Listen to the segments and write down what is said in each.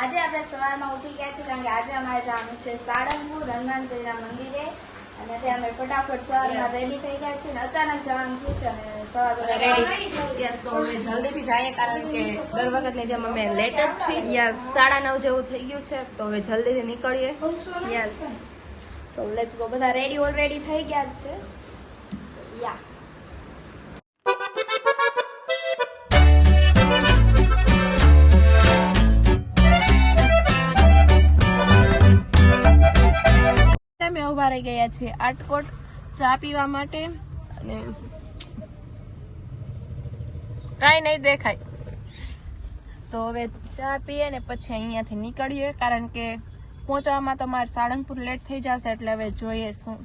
આજે આપણે સવારમાં ઉઠી ગયા છે કારણ કે આજે અમારે જવાનું છે સાળંગપુર હનુમાનજીના મંદિરે અને ત્યાં અમે ફટાફટ સવારમાં રેડી થઈ ગયા છે અને અચાનક જવાનું થયું છે અને સવાર રેડી યસ તો અમે જલ્દીથી જઈએ કારણ કે દર વખતની જેમ અમે લેટ જ છીએ. યસ 9:30 જેવું થઈ ગયું છે તો હવે જલ્દીથી નીકળીએ. Yes so let's go. બધા રેડી ઓલરેડી થઈ ગયા જ છે. યા અમે ઉભા રહી ગયા છીએ આટકોટ ચા પીવા માટે અને કાંઈ નહીં દેખાય તો હવે ચા પીએ ને પછી અહીંયાથી નીકળીએ કારણ કે પહોંચવામાં તો મારે સાળંગપુર લેટ થઈ જશે એટલે હવે જોઈએ શું.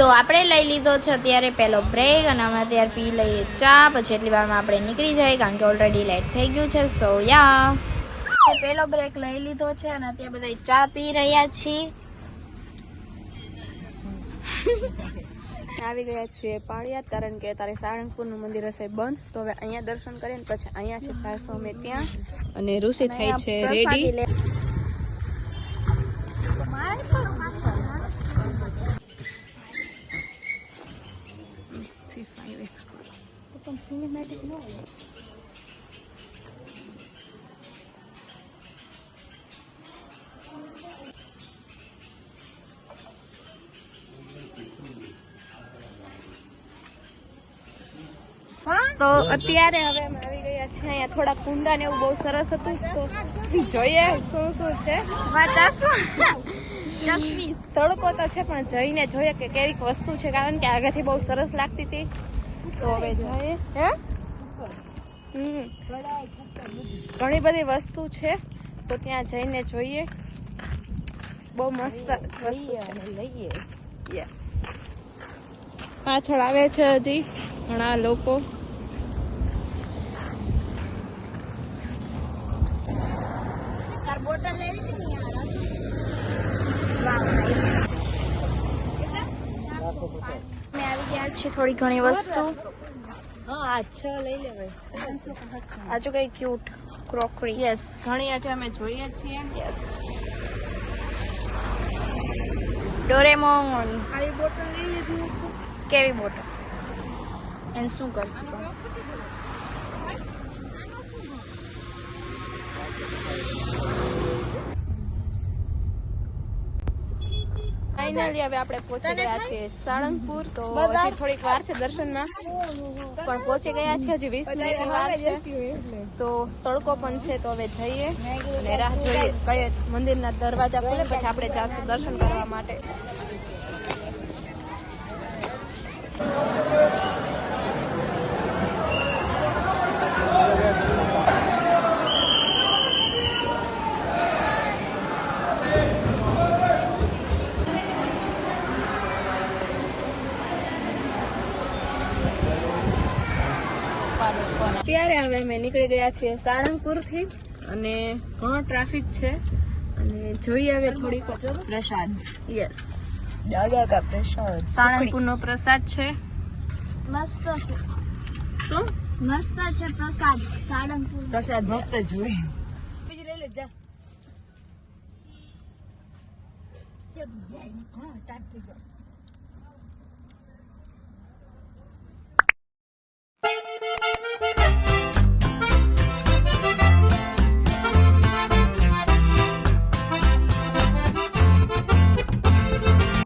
તો આપણે લઈ લીધો છે અત્યારે પહેલો બ્રેક અને અમે અત્યારે પી લઈએ ચા પછી એટલી વારમાં આપણે નીકળી જઈએ કારણ કે ઓલરેડી લેટ થઈ ગયું છે. સો યા પહેલો બ્રેક લઈ લીધો છે અને અત્યારે બધા ચા પી રહ્યા છીએ. આવી ગયા છીએ પાળિયાદ કારણ કે તારે સાળંગપુરનું મંદિર હશે બંધ તો હવે અહીંયા દર્શન કરીએ ને પછી અહીંયા છે સારસો અમે ત્યાં અને ઋષિ થાય છે રેડી. તો અત્યારે હવે અમે આવી ગયા છીએ અહીંયા થોડા કુંડા ને એવું બહુ સરસ હતું તો જોઈએ શું શું છે. તડકો તો છે પણ જઈને જોઈએ કે કેવીક વસ્તુ છે કારણ કે આગળથી બહુ સરસ લાગતી હતી તો હવે જઈએ. ઘણી બધી વસ્તુ છે તો ત્યાં જઈને જોઈએ. બહુ મસ્ત વસ્તુ છે લઈએ. યસ પાછળ આવે છે હજી ઘણા લોકો. બોટલ લેવી હતી ને યાર. મેં આવી ગયા છે થોડી ઘણી વસ્તુ. હા અચ્છા લઈ લેવાય. આજુ કઈ ક્યુટ ક્રોકરી. યસ ઘણી આજે અમે જોઈએ છીએ. Yes Doraemon. ખાલી બોટલ લઈ લેજો. કેવી બોટલ એને શું કરશે? ફાઇનલી હવે આપણે પહોંચી ગયા છીએ સાળંગપુર તો હજી થોડીક વાર છે દર્શનમાં પણ પહોંચી ગયા છે. હજી 20 મિનિટની વાર છે તો તડકો પણ છે તો હવે જઈએ અને રાહ જોઈએ કઈ મંદિરના દરવાજા ખુલે પછી આપણે જાશું દર્શન કરવા માટે. અત્યારે હવે અમે નીકળી ગયા છીએ સાળંગપુર થી અને ઘણો ટ્રાફિક છે અને જોઈએ હવે થોડીક પ્રસાદ. યસ દાદા કા પ્રસાદ સાળંગપુર નો પ્રસાદ છે. મસ્ત છે. શું મસ્ત છે પ્રસાદ? સાળંગપુર પ્રસાદ મસ્ત જ હોય. બીજી લઈ લે જા.